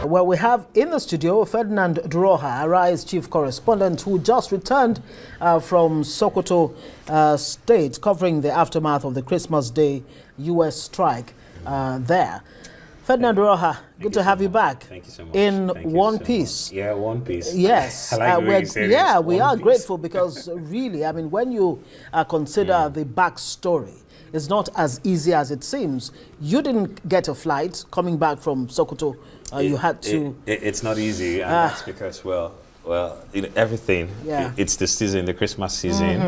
Well, we have in the studio Ferdinand Duroha, Arise chief correspondent, who just returned from Sokoto State, covering the aftermath of the Christmas Day U.S. strike there. Ferdinand Duroha, good to have you back. Thank you so much. In one so piece. Yeah, one piece. Yes. I like the way you say it. We are grateful because really, I mean, when you consider the backstory, it's not as easy as it seems. You didn't get a flight coming back from Sokoto. You had to. It's not easy, and that's because, well, you know, everything. Yeah. It's the season, the Christmas season.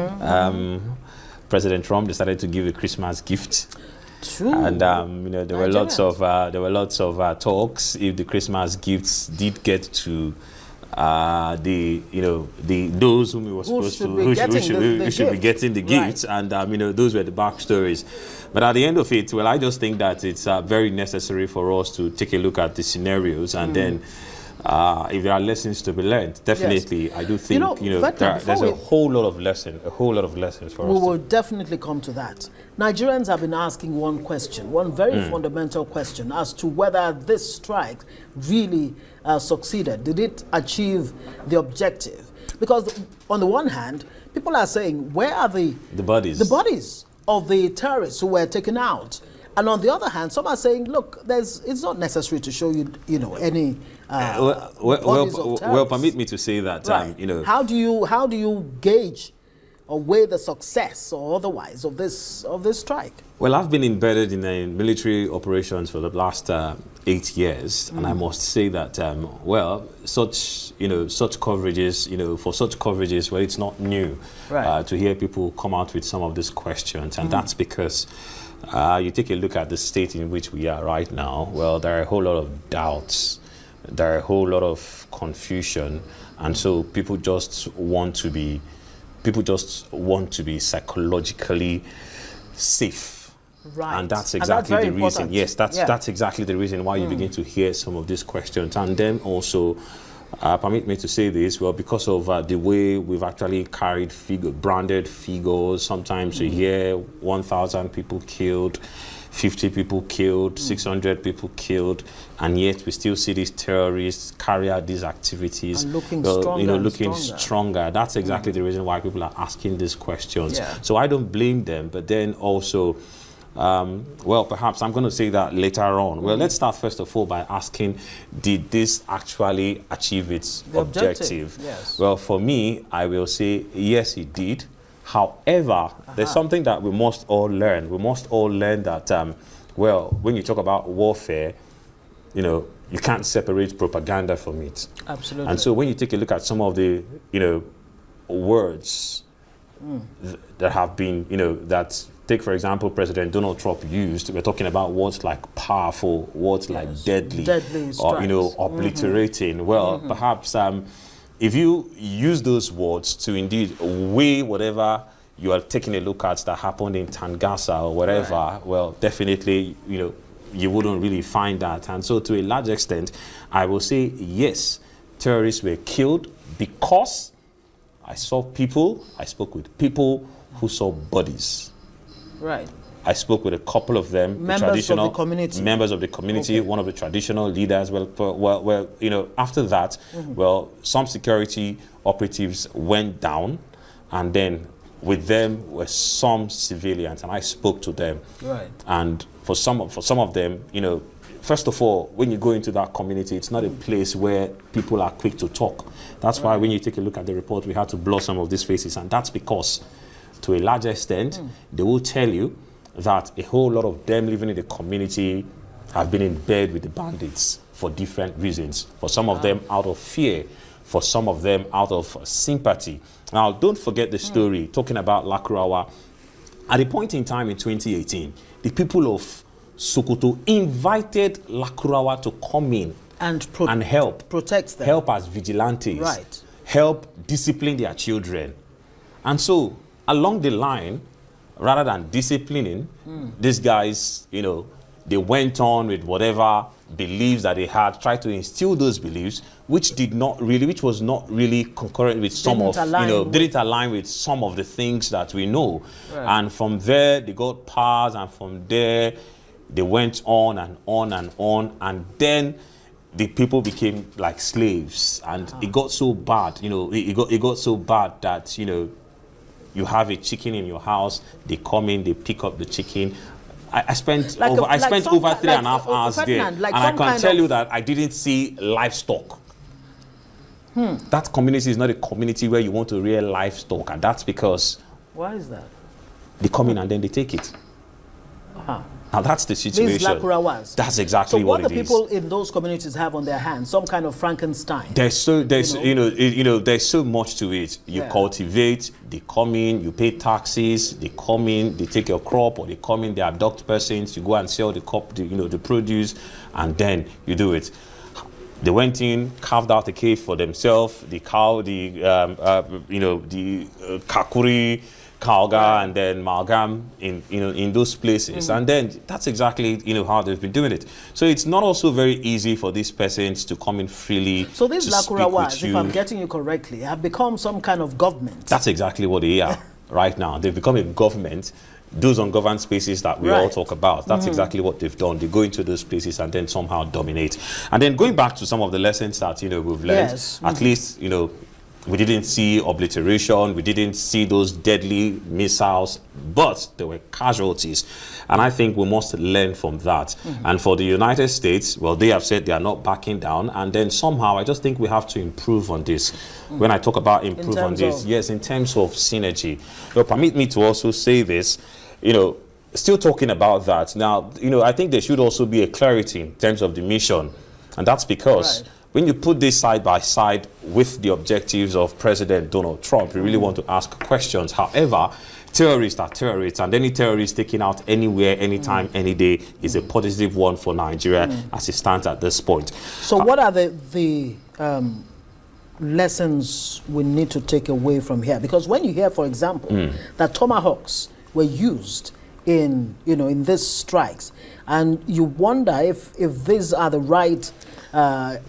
President Trump decided to give a Christmas gift. True. And you know, there were lots of talks if the Christmas gifts did get to those whom we were supposed to who should be getting the gifts, and you know, those were the backstories. But at the end of it, well, I just think that it's very necessary for us to take a look at the scenarios, and then if there are lessons to be learned, definitely, yes. I do think there's a whole lot of lessons for us. We will definitely come to that. Nigerians have been asking one question, one very fundamental question, as to whether this strike really succeeded. Did it achieve the objective? Because on the one hand, people are saying, where are the bodies? The bodies of the terrorists who were taken out. And on the other hand, some are saying, look, it's not necessary to show you, any well, permit me to say that, right. How do you gauge or weigh the success or otherwise of this strike? Well, I've been embedded in military operations for the last 8 years, and I must say that such coverages, well, it's not new to hear people come out with some of these questions, and that's because you take a look at the state in which we are right now. Well, there are a whole lot of doubts, there are a whole lot of confusion, and so people just want to be psychologically safe. Right. And that's exactly the reason. Yes, that's exactly the reason why you begin to hear some of these questions. And then also, permit me to say this, well, because of the way we've actually carried branded figures, sometimes you hear 1,000 people killed, 50 people killed, 600 people killed, and yet we still see these terrorists carry out these activities. And looking stronger. That's exactly the reason why people are asking these questions. Yeah. So I don't blame them, but then also, well, perhaps I'm going to say that later on. Well, let's start first of all by asking, did this actually achieve its objective? Yes. Well, for me, I will say, yes, it did. However, there's something that we must all learn. We must all learn that, well, when you talk about warfare, you can't separate propaganda from it. Absolutely. And so when you take a look at some of the, words that have been, that, take, for example, President Donald Trump used, we're talking about words like powerful, words like deadly or, obliterating. Well, perhaps if you use those words to indeed weigh whatever you are taking a look at that happened in Tangasa or whatever, well, definitely, you wouldn't really find that. And so to a large extent, I will say, yes, terrorists were killed because I spoke with people who saw bodies. Right. I spoke with a couple of them, members of the community, one of the traditional leaders. Well, after that, well, some security operatives went down, and then with them were some civilians, and I spoke to them. Right. And for some of them, first of all, when you go into that community, it's not a place where people are quick to talk. That's why when you take a look at the report, we had to blur some of these faces, and that's because, to a large extent, they will tell you that a whole lot of them living in the community have been in bed with the bandits for different reasons. For some of them out of fear, for some of them out of sympathy. Now, don't forget the story, talking about Lakurawa. At a point in time in 2018, the people of Sokoto invited Lakurawa to come in and help. Protect them. Help as vigilantes. Right. Help discipline their children. And so, along the line, rather than disciplining, these guys, they went on with whatever beliefs that they had, tried to instill those beliefs, which was not really concurrent with didn't align with some of the things that we know. Right. And from there, they got powers, and from there, they went on and on and on, and then the people became like slaves, and it got so bad, it got so bad that, you have a chicken in your house, they come in, they pick up the chicken. I spent over 3.5 hours there, and I can tell you that I didn't see livestock. That community is not a community where you want to rear livestock, and that's because... Why is that? They come in and then they take it. Now that's the situation. These Lakurawas. That's exactly what it is. So what the people in those communities have on their hands, some kind of Frankenstein. There's so much to it. You cultivate, they come in, you pay taxes, they come in, they take your crop, or they come in, they abduct persons, you go and sell the crop, the produce, and then you do it. They went in, carved out a cave for themselves, the cow, the kakuri, Kalga, and then Malgam in those places, and then that's exactly how they've been doing it. So it's not also very easy for these persons to come in freely. So these Lakurawas, if I'm getting you correctly, have become some kind of government. That's exactly what they are right now. They've become a government. Those ungoverned spaces that we all talk about, that's exactly what they've done. They go into those places and then somehow dominate. And then going back to some of the lessons that we've learned, at least we didn't see obliteration, we didn't see those deadly missiles, but there were casualties. And I think we must learn from that. And for the United States, well, they have said they are not backing down. And then somehow, I just think we have to improve on this. When I talk about improve on this, yes, in terms of synergy. Permit me to also say this, still talking about that. Now, I think there should also be a clarity in terms of the mission. And that's because when you put this side by side with the objectives of President Donald Trump, you really want to ask questions. However, terrorists are terrorists, and any terrorist taken out anywhere, anytime, any day is a positive one for Nigeria as it stands at this point. So what are the lessons we need to take away from here? Because when you hear, for example, that tomahawks were used in these strikes, and you wonder if these are the right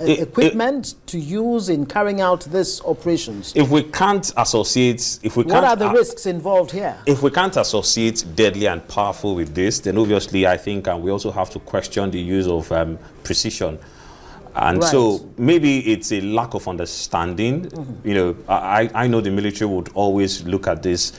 equipment to use in carrying out these operations. If we can't associate, what are the risks involved here? If we can't associate deadly and powerful with this, then obviously I think we also have to question the use of precision. And so maybe it's a lack of understanding. I know the military would always look at this,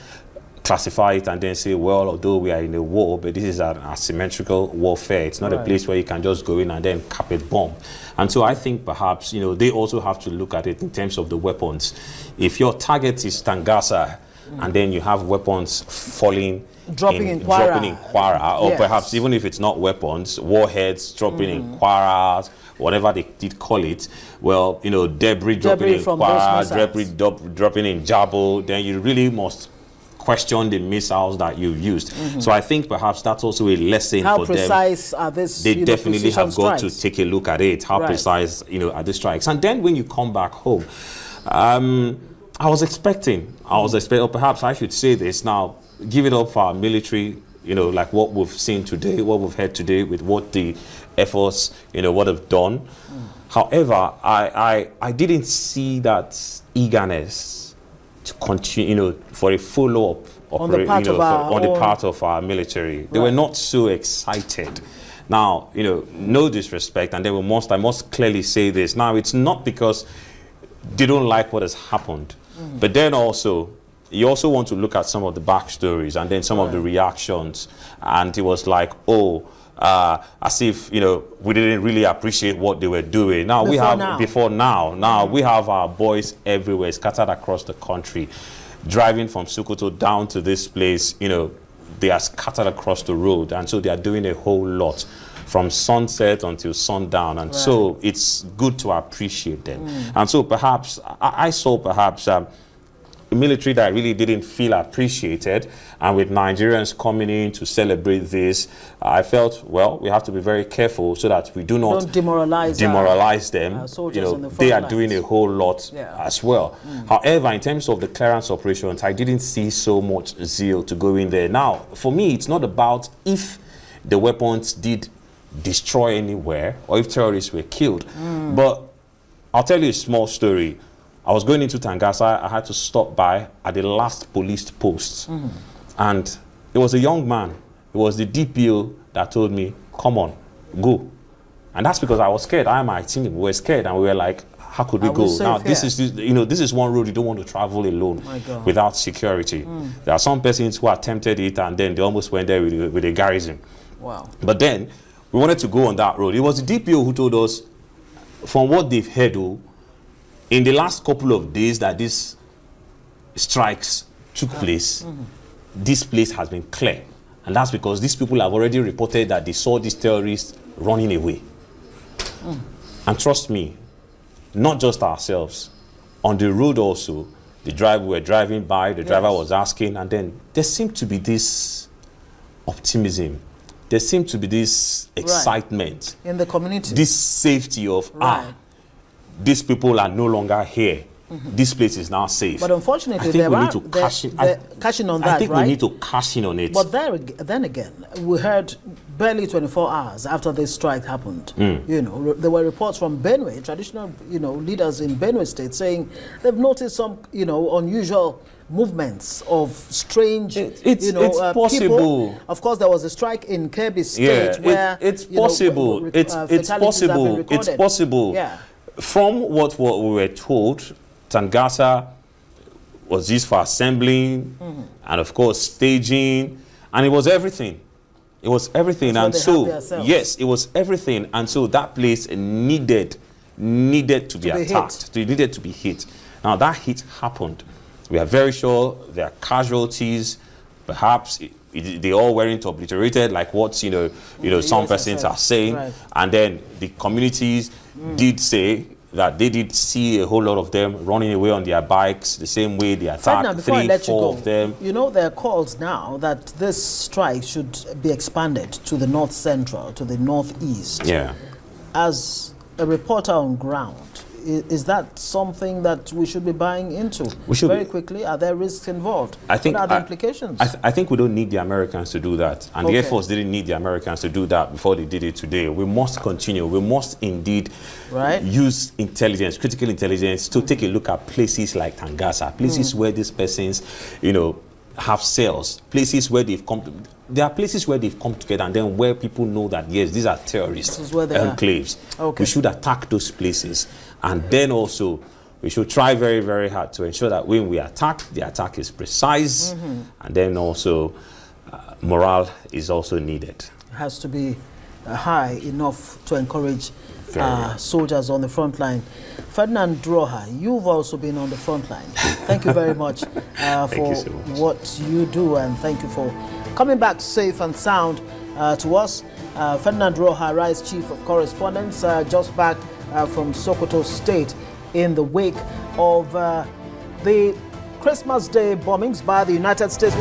classify it, and then say, well, although we are in a war, but this is an asymmetrical warfare. It's not a place where you can just go in and then cap it bomb. And so I think perhaps, they also have to look at it in terms of the weapons. If your target is Tangasa, and then you have weapons falling, dropping in Kwara, or perhaps even if it's not weapons, warheads dropping in Kwara, whatever they did call it, well, debris dropping in Kwara, debris dropping in Jabo, then you really must question the missiles that you've used. So I think perhaps that's also a lesson for them. How precise are these? They definitely have got to take a look at it. How precise, are the strikes? And then when you come back home, I was expecting, or perhaps I should say this now, give it up for our military, like what we've seen today, what we've heard today with what the efforts, what they've done. However, I didn't see that eagerness to continue, for a follow-up on the part of our military. They were not so excited. Now, no disrespect, and I must clearly say this. Now, it's not because they don't like what has happened, but then also, you also want to look at some of the backstories and then some of the reactions, and it was like, as if we didn't really appreciate what they were doing. Now we have our boys everywhere, scattered across the country, driving from Sokoto down to this place. They are scattered across the road, and so they are doing a whole lot from sunset until sundown, and so it's good to appreciate them. And so perhaps I saw a military that really didn't feel appreciated, and with Nigerians coming in to celebrate this, I felt, well, we have to be very careful so that we don't demoralize them. They are doing a whole lot as well. However, in terms of the clearance operations, I didn't see so much zeal to go in there. Now, for me, it's not about if the weapons did destroy anywhere or if terrorists were killed, but I'll tell you a small story. I was going into Tangasa. I had to stop by at the last police post. And it was a young man. It was the DPO that told me, come on, go. And that's because I was scared. I and my team we were scared, and we were like, how could we Are go? we safe Now, here? this is one road you don't want to travel alone My God. without security. There are some persons who attempted it, and then they almost went there with a garrison. Wow. But then, we wanted to go on that road. It was the DPO who told us, from what they've heard, in the last couple of days that these strikes took place, this place has been clear. And that's because these people have already reported that they saw these terrorists running away. And trust me, not just ourselves, on the road also, we were driving by, the driver was asking, and then there seemed to be this optimism. There seemed to be this excitement. In the community. This safety of, these people are no longer here. This place is now safe. But unfortunately, I think we need to cash in on that, right? I think we need to cash in on it. But then again, we heard barely 24 hours after this strike happened. You know, there were reports from Benue, traditional, leaders in Benue State saying they've noticed some, unusual movements of strange, it's possible. People. Of course, there was a strike in Kebbi State where it's possible. It's possible. It's possible. Yeah. From what we were told, Tangasa was used for assembling and, of course, staging, and it was everything. It was everything, and so yes, it was everything, and so that place needed to be attacked. It needed to be hit. Now that hit happened. We are very sure there are casualties. Perhaps they all weren't obliterated, like what some persons are saying, and then the communities did say that they did see a whole lot of them running away on their bikes, the same way they attacked 3-4 of them. There are calls now that this strike should be expanded to the north central, to the northeast. Yeah. As a reporter on ground, is that something that we should be buying into? Very quickly. Are there risks involved? I think. What are the implications? I think we don't need the Americans to do that, and the Air Force didn't need the Americans to do that before they did it today. We must continue. We must indeed use intelligence, critical intelligence, to take a look at places like Tangasa, places where these persons, have cells, places where they've come. There are places where they've come together, and then where people know that yes, these are terrorist enclaves. We should attack those places, and then also we should try very, very hard to ensure that when we attack, the attack is precise, and then also morale is also needed. It has to be high enough to encourage soldiers on the front line. Ferdinand Droha, you've also been on the front line. Thank you very much for what you do, and thank you for coming back safe and sound to us. Ferdinand Droha, Rice Chief of Correspondence, just back from Sokoto State in the wake of the Christmas Day bombings by the United States.